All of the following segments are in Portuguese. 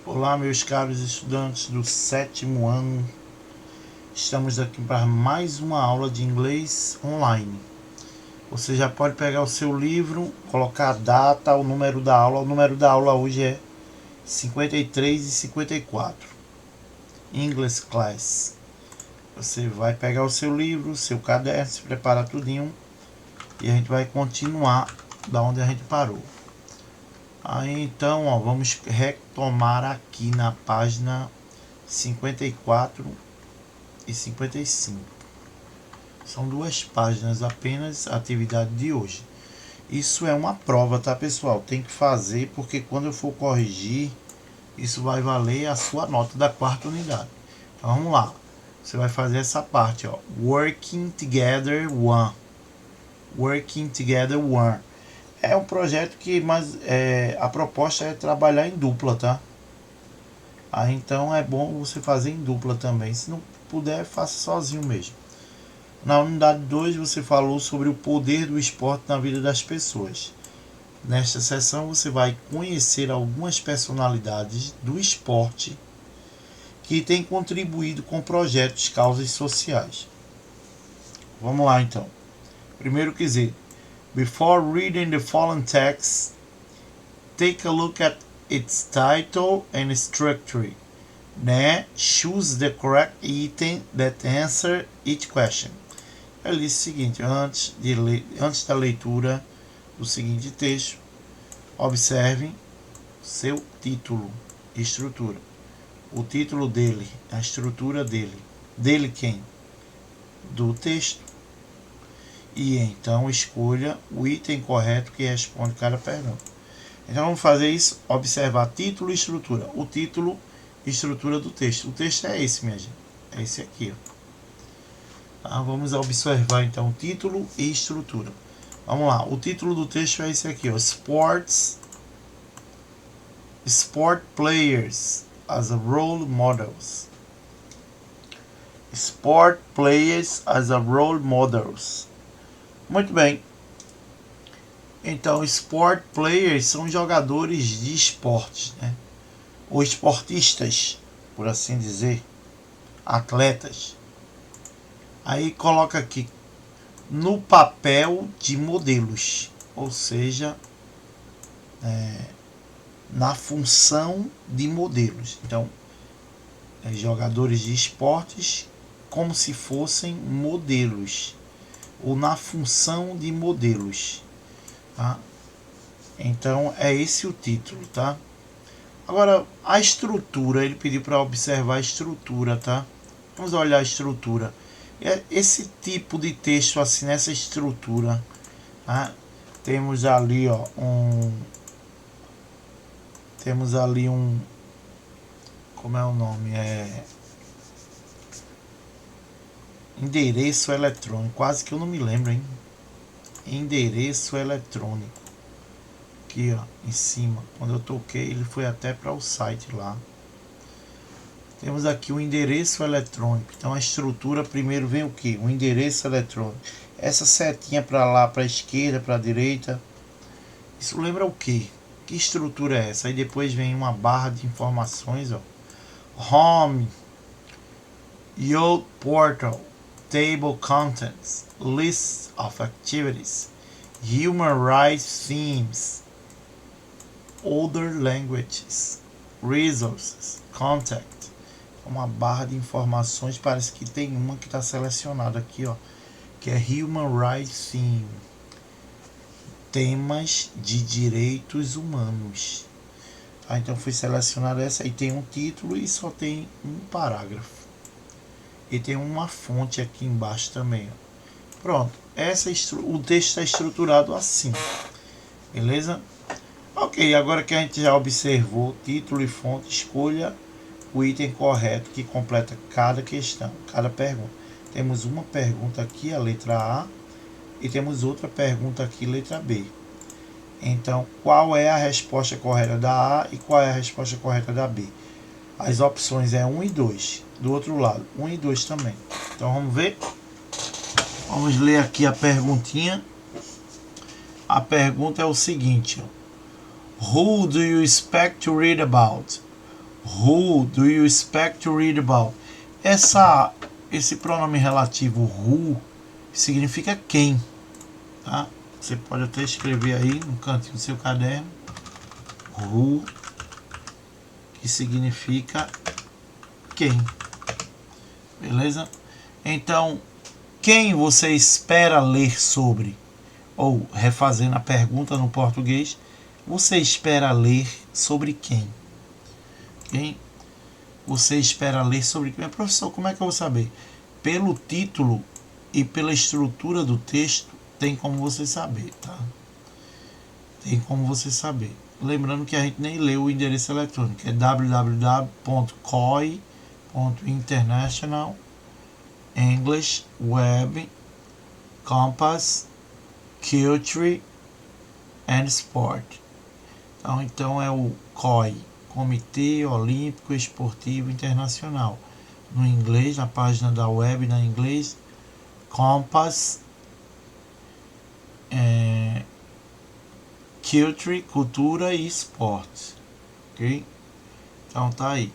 Olá, meus caros estudantes do 7º ano. Estamos aqui para mais uma aula de inglês online. Você já pode pegar o seu livro, colocar a data, o número da aula. O número da aula hoje é 53 e 54. English Class. Você vai pegar o seu livro, o seu caderno, se preparar tudinho e a gente vai continuar da onde a gente parou. Aí então, vamos retomar aqui na página 54 e 55. São duas páginas apenas, a atividade de hoje. Isso é uma prova, tá, pessoal? Tem que fazer, porque quando eu for corrigir, isso vai valer a sua nota da 4ª unidade. Então vamos lá. Você vai fazer essa parte, ó. Working Together One. Working Together One. É um projeto que, a proposta é trabalhar em dupla, tá? Aí então é bom você fazer em dupla também. Se não puder, faça sozinho mesmo. Na unidade 2 você falou sobre o poder do esporte na vida das pessoas. Nesta sessão você vai conhecer algumas personalidades do esporte que têm contribuído com projetos, causas sociais. Vamos lá então. Primeiro quer dizer, before reading the following text, take a look at its title and structure. Né? Choose the correct item that answer each question. Ele diz o seguinte, antes da leitura do seguinte texto, observe seu título e estrutura. O título dele, a estrutura dele. Dele quem? Do texto. E então escolha o item correto que responde cada pergunta. Então vamos fazer isso, observar título e estrutura. O título e estrutura do texto. O texto é esse, minha gente. É esse aqui, ó. Tá, vamos observar então título e estrutura. Vamos lá, o título do texto é esse aqui, ó. Sport Players as a Role Models. Sport Players as a Role Models. Muito bem. Então, Sport Players são jogadores de esportes, né? Ou esportistas, por assim dizer. Atletas. Aí coloca aqui no papel de modelos, ou seja, na função de modelos. Então, jogadores de esportes como se fossem modelos, ou na função de modelos. Tá? Então, é esse o título, tá? Agora, a estrutura, ele pediu para observar a estrutura, tá? Vamos olhar a estrutura. Esse tipo de texto assim, nessa estrutura, tá? Temos ali, ó, como é o nome? Endereço eletrônico, quase que eu não me lembro, hein? Endereço eletrônico. Aqui, ó, em cima, quando eu toquei, ele foi até para o site lá. Temos aqui o endereço eletrônico. Então a estrutura primeiro vem o que? O endereço eletrônico. Essa setinha para lá, para a esquerda, para a direita. Isso lembra o que? Que estrutura é essa? Aí depois vem uma barra de informações, ó. Home, Youth Portal, Table Contents, List of Activities, Human Rights Themes, Other Languages, Resources, Contact. Uma barra de informações, parece que tem uma que está selecionada aqui, ó, que é Human Rights Theme, temas de direitos humanos. Então foi selecionada essa, aí tem um título e só tem um parágrafo. E tem uma fonte aqui embaixo também, ó. Pronto, o texto está estruturado assim, beleza? Ok, agora que a gente já observou título e fonte, escolha o item correto que completa cada questão, cada pergunta. Temos uma pergunta aqui, a letra A, e temos outra pergunta aqui, letra B. Então, qual é a resposta correta da A e qual é a resposta correta da B? As opções é 1 e 2. Do outro lado, 1 e 2 também. Então, vamos ver? Vamos ler aqui a perguntinha. A pergunta é o seguinte, ó. Who do you expect to read about? Who do you expect to read about? Esse pronome relativo who significa quem, tá? Você pode até escrever aí no cantinho do seu caderno who, que significa quem, beleza? Então, quem você espera ler sobre? Ou, refazendo a pergunta no português, você espera ler sobre quem? Quem você espera ler sobre quem? Professor, como é que eu vou saber? Pelo título e pela estrutura do texto, tem como você saber, tá? Tem como você saber. Lembrando que a gente nem leu o endereço eletrônico, é www.coi.international English Web Compass Culture and Sport. Então é o COI, Comitê Olímpico Esportivo Internacional. No inglês, na página da web, na inglês, Compass Culture, Cultura e Esporte. Ok? Então tá aí.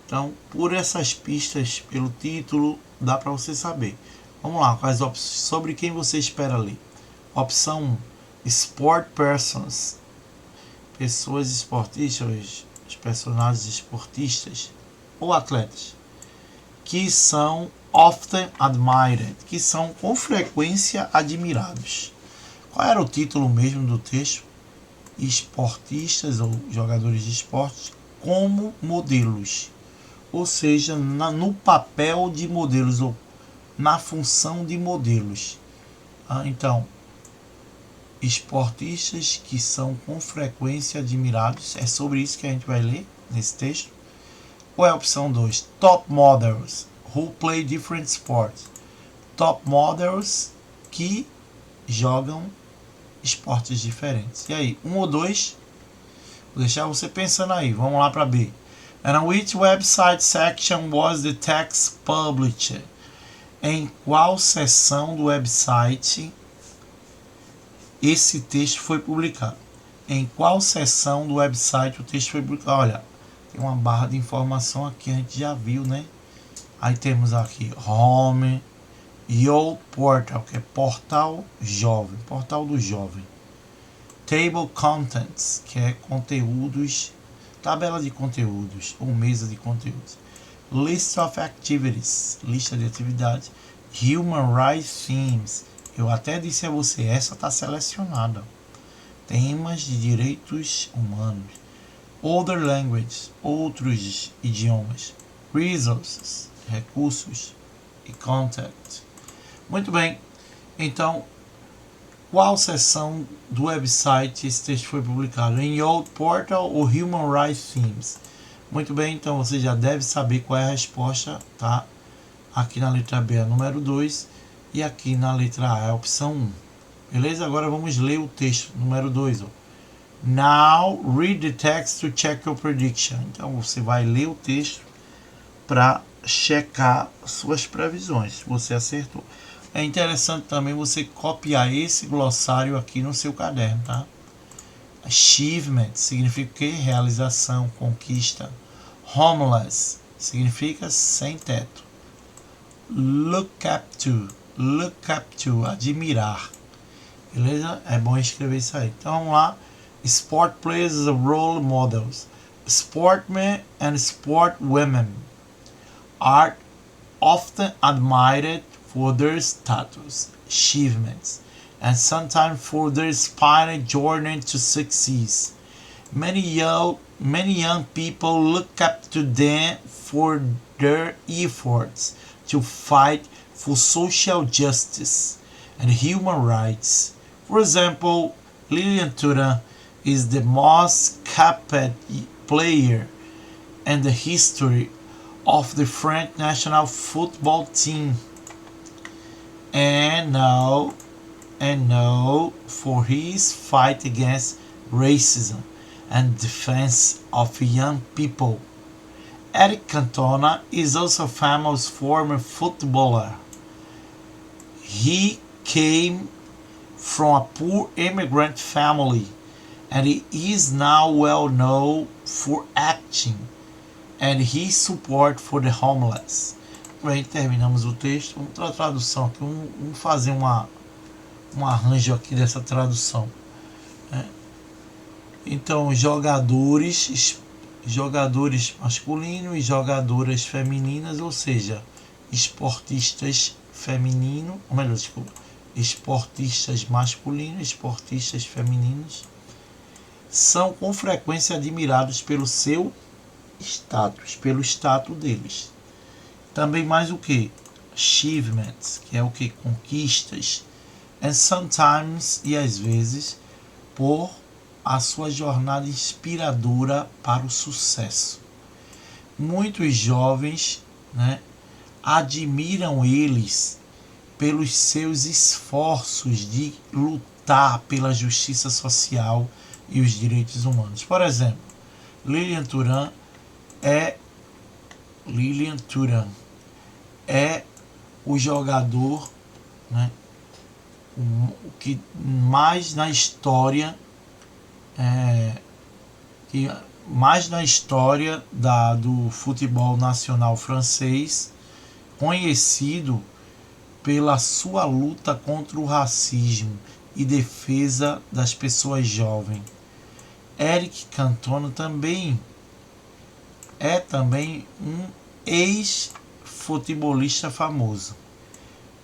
Então, por essas pistas, pelo título, dá para você saber. Vamos lá, quais opções sobre quem você espera ler. Opção 1, Sport Persons, pessoas esportistas, os personagens esportistas ou atletas, que são often admired, que são com frequência admirados. Qual era o título mesmo do texto? Esportistas ou jogadores de esporte como modelos, ou seja, no papel de modelos ou na função de modelos. Então, esportistas que são com frequência admirados, é sobre isso que a gente vai ler nesse texto. Qual é a opção 2? Top models who play different sports. Top models que jogam esportes diferentes. E aí, 1 ou 2? Vou deixar você pensando aí. Vamos lá para B. And which website section was the text published? Em qual seção do website esse texto foi publicado? Em qual seção do website o texto foi publicado? Olha, tem uma barra de informação aqui, a gente já viu, né? Aí temos aqui Home, Youth Portal, que é portal jovem, portal do jovem. Table Contents, que é conteúdos, tabela de conteúdos ou mesa de conteúdos. List of Activities, lista de atividades. Human Rights Themes, eu até disse a você, essa está selecionada. Temas de direitos humanos. Other languages, outros idiomas. Resources, recursos. E contact. Muito bem, então, qual seção do website esse texto foi publicado? Em Youth Portal ou Human Rights Themes? Muito bem, então você já deve saber qual é a resposta, tá? Aqui na letra B é a número 2 e aqui na letra A é a opção 1. Beleza? Agora vamos ler o texto, número 2. Now read the text to check your prediction. Então você vai ler o texto para checar suas previsões, se você acertou. É interessante também você copiar esse glossário aqui no seu caderno, tá? Achievement significa o quê? Realização, conquista. Homeless significa sem teto. Look up to, admirar. Beleza? É bom escrever isso aí. Então vamos lá. Sport players as role models. Sportmen and sportwomen are often admired for their status, achievements, and sometimes for their inspiring journey to success. Many young people look up to them for their efforts to fight for social justice and human rights. For example, Lilian Thuram is the most capped player in the history of the French national football team, and now for his fight against racism and defense of young people. Eric Cantona is also a famous former footballer. He came from a poor immigrant family and he is now well known for acting and his support for the homeless. Bem, terminamos o texto. Vamos para a tradução aqui. Vamos fazer um arranjo aqui dessa tradução. Então, jogadores masculinos e jogadoras femininas, ou seja, esportistas femininos, ou melhor, desculpa, esportistas masculinos, esportistas femininos, são com frequência admirados pelo seu status, pelo status deles. Também mais o que? Achievements, que é o que? Conquistas. And sometimes, e às vezes, por a sua jornada inspiradora para o sucesso. Muitos jovens, admiram eles pelos seus esforços de lutar pela justiça social e os direitos humanos. Por exemplo, Lilian Thuram é o jogador, que mais na história do futebol nacional francês, conhecido pela sua luta contra o racismo e defesa das pessoas jovens. Eric Cantona é também um ex-futebolista famoso.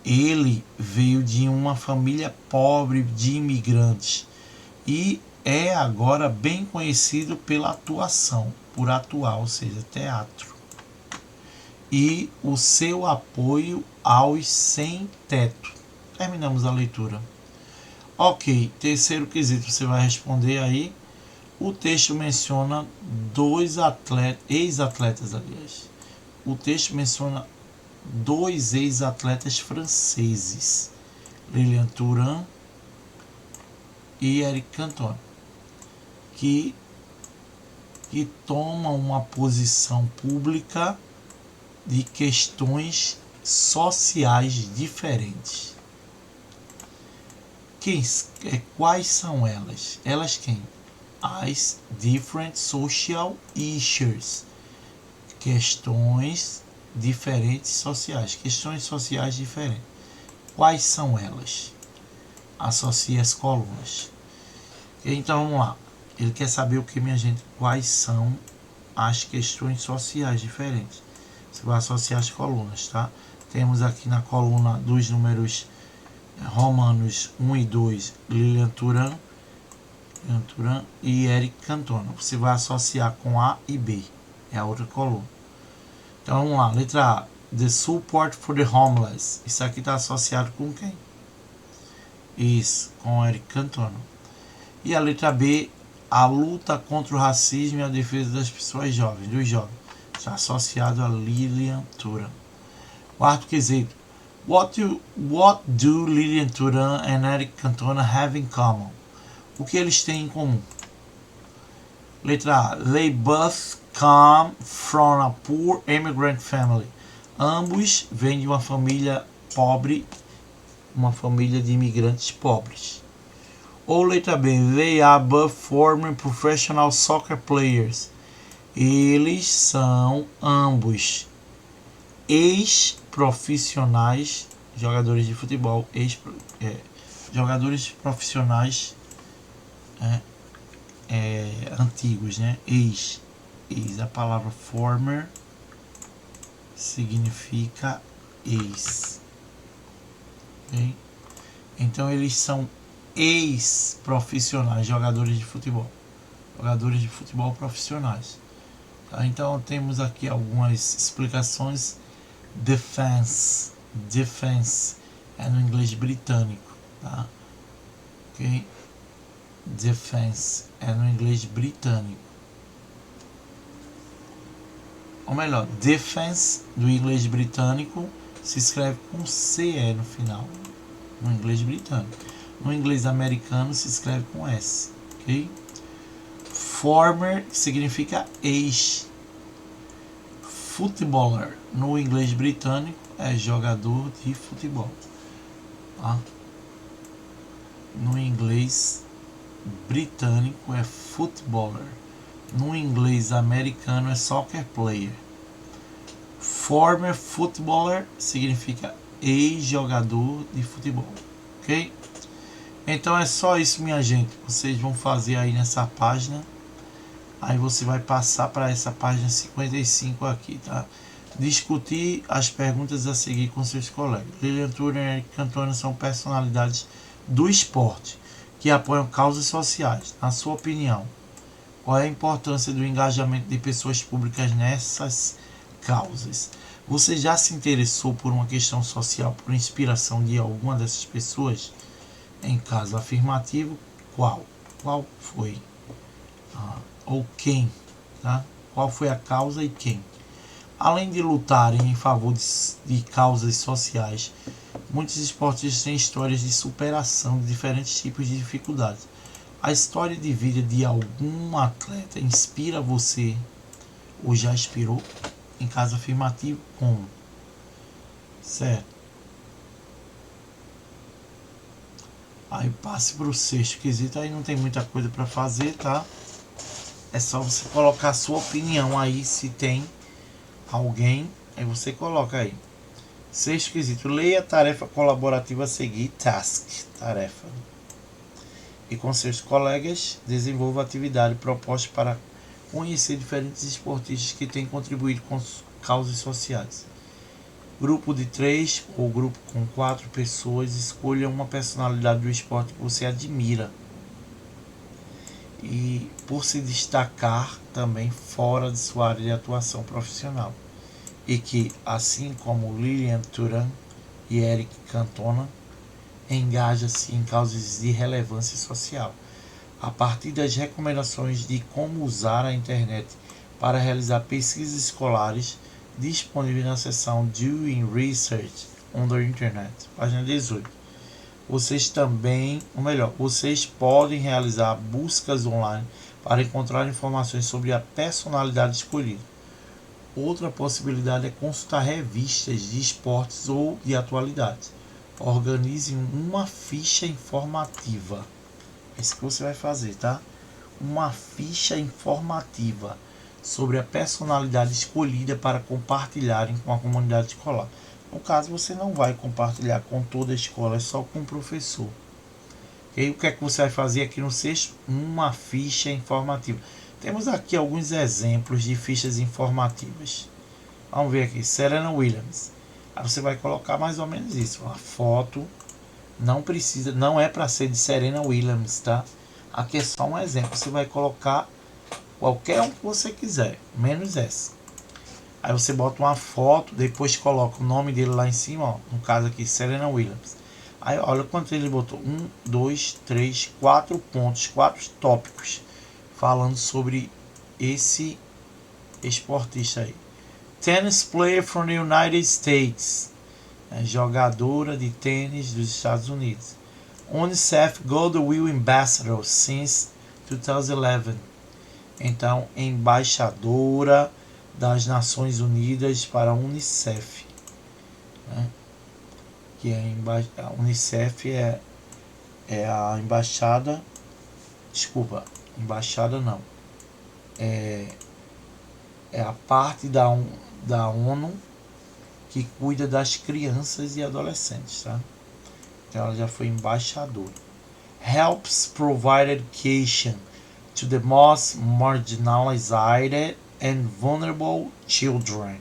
Ele veio de uma família pobre de imigrantes e é agora bem conhecido pela atuação, por atuar, ou seja, teatro. E o seu apoio aos sem-teto. Terminamos a leitura. Ok, terceiro quesito, você vai responder aí. O texto menciona dois ex-atletas, aliás. O texto menciona dois ex-atletas franceses, Lilian Thuram e Eric Cantona, que tomam uma posição pública de questões sociais diferentes. Quais são elas? Elas quem? As different social issues, questões diferentes sociais, questões sociais diferentes. Quais são elas? Associe as colunas. Então vamos lá. Ele quer saber o que, minha gente? Quais são as questões sociais diferentes? Você vai associar as colunas, tá? Temos aqui na coluna dos números romanos 1 e 2, Lilian Thuram e Eric Cantona. Você vai associar com A e B. É a outra coluna. Então vamos lá. Letra A. The support for the homeless. Isso aqui está associado com quem? Isso, com Eric Cantona. E a letra B. A luta contra o racismo e a defesa das pessoas jovens, dos jovens. Está associado a Lilian Thuram. Quarto quesito. What do Lilian Thuram and Eric Cantona have in common? O que eles têm em comum? Letra A. They both come from a poor immigrant family. Ambos vêm de uma família pobre, uma família de imigrantes pobres. Ou letra B. They are both former professional soccer players. Eles são ambos ex-profissionais, jogadores de futebol, jogadores profissionais antigos, ex. A palavra former significa ex. Okay? Então eles são ex-profissionais, jogadores de futebol profissionais. Tá? Então temos aqui algumas explicações. Defense é no inglês britânico, tá? Ok? Defense é no inglês britânico. Ou melhor, defense do inglês britânico se escreve com CE no final, no inglês britânico. No inglês americano se escreve com S, ok? Former significa ex. Footballer no inglês britânico é jogador de futebol, tá? No inglês britânico é footballer. no inglês americano é soccer player. Former footballer significa ex-jogador de futebol, ok? Então é só isso, minha gente. Vocês vão fazer aí nessa página. Aí você vai passar para essa página 55 aqui, tá? Discutir as perguntas a seguir com seus colegas. Lilian Thuram e Eric Cantona são personalidades do esporte que apoiam causas sociais. Na sua opinião, qual é a importância do engajamento de pessoas públicas nessas causas? Você já se interessou por uma questão social por inspiração de alguma dessas pessoas? Em caso afirmativo, qual? Qual foi? Ou quem? Tá? Qual foi a causa e quem? Além de lutarem em favor de causas sociais, muitos esportistas têm histórias de superação de diferentes tipos de dificuldades. A história de vida de algum atleta inspira você ou já inspirou? Em caso afirmativo, como? Certo. Aí passe para o sexto quesito, aí não tem muita coisa para fazer, tá? É só você colocar a sua opinião aí, se tem alguém, aí você coloca aí. Sexto quesito, leia a tarefa colaborativa a seguir, task, tarefa. E com seus colegas, desenvolva a atividade proposta para conhecer diferentes esportistas que têm contribuído com causas sociais. Grupo de 3 ou grupo com 4 pessoas, escolha uma personalidade do esporte que você admira e por se destacar também fora de sua área de atuação profissional, e que, assim como Lilian Thuram e Eric Cantona, engaja-se em causas de relevância social. A partir das recomendações de como usar a internet para realizar pesquisas escolares, disponível na seção Doing Research on the Internet, página 18. Vocês também, ou melhor, vocês podem realizar buscas online para encontrar informações sobre a personalidade escolhida. Outra possibilidade é consultar revistas de esportes ou de atualidades. Organize uma ficha informativa. É isso que você vai fazer, tá? Uma ficha informativa sobre a personalidade escolhida para compartilharem com a comunidade escolar. No caso, você não vai compartilhar com toda a escola, é só com o professor. E aí, o que é que você vai fazer aqui no sexto? Uma ficha informativa. Temos aqui alguns exemplos de fichas informativas. Vamos ver aqui, Serena Williams. Aí você vai colocar mais ou menos isso, uma foto. Não precisa, não é para ser de Serena Williams, tá? Aqui é só um exemplo. Você vai colocar qualquer um que você quiser, menos essa. Aí você bota uma foto, depois coloca o nome dele lá em cima, ó, no caso aqui, Serena Williams. Aí olha quanto ele botou, 1, 2, 3, 4 pontos, 4 tópicos, falando sobre esse esportista aí. Tennis player from the United States, jogadora de tênis dos Estados Unidos. UNICEF Goodwill Ambassador since 2011. Então, embaixadora das Nações Unidas para a UNICEF, né? Que a UNICEF é a embaixada, embaixada não, é a parte da ONU que cuida das crianças e adolescentes, tá? Então ela já foi embaixadora. Helps provide education to the most marginalized and vulnerable children.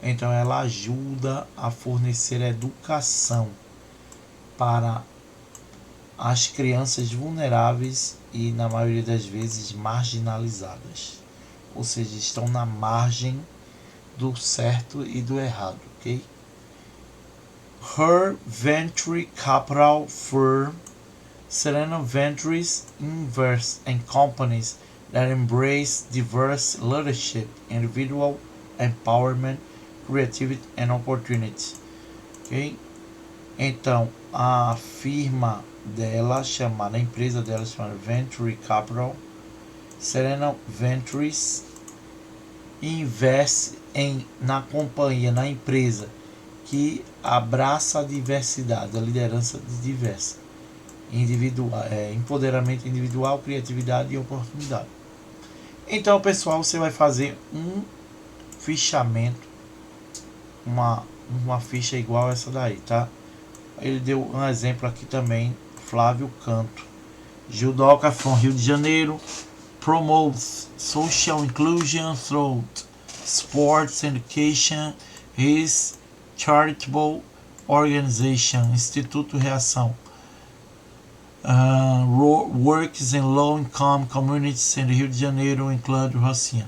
Então ela ajuda a fornecer educação para as crianças vulneráveis e, na maioria das vezes, marginalizadas. Ou seja, estão na margem do certo e do errado, ok? Her venture capital firm, Serena Ventures, invests in companies that embrace diverse leadership, individual empowerment, creativity and opportunity. Ok? Então, a firma dela, a empresa dela chamada Venture Capital, Serena Ventures, investe na companhia, na empresa que abraça a diversidade, a liderança diversa, empoderamento individual, criatividade e oportunidade. Então, pessoal, você vai fazer um fichamento, uma ficha igual essa daí, tá? Ele deu um exemplo aqui também, Flávio Canto. Judoca from Rio de Janeiro, promotes social inclusion through sports education, his charitable organization, Instituto Reação, works in low income communities in Rio de Janeiro, include Rocinha.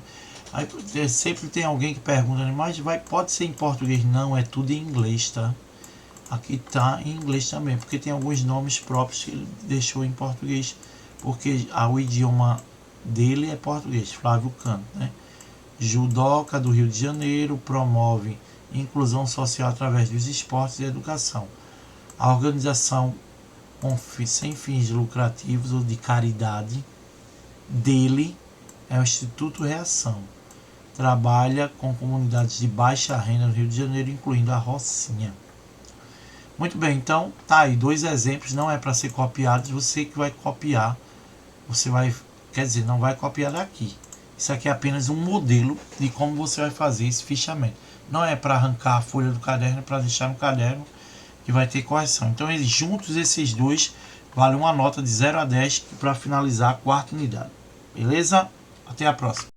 Aí sempre tem alguém que pergunta, mas pode ser em português? Não, é tudo em inglês, tá? Aqui tá em inglês também, porque tem alguns nomes próprios que ele deixou em português, porque o idioma dele é português. Flávio Canto, né? Judoca do Rio de Janeiro, promove inclusão social através dos esportes e educação. A organização sem fins lucrativos ou de caridade dele é o Instituto Reação. Trabalha com comunidades de baixa renda no Rio de Janeiro, incluindo a Rocinha. Muito bem, então tá aí 2 exemplos, não é para ser copiados, você que vai copiar, não vai copiar daqui. Isso aqui é apenas um modelo de como você vai fazer esse fichamento. Não é para arrancar a folha do caderno, é para deixar no caderno que vai ter correção. Então, juntos esses dois, vale uma nota de 0 a 10 para finalizar a 4ª unidade. Beleza? Até a próxima.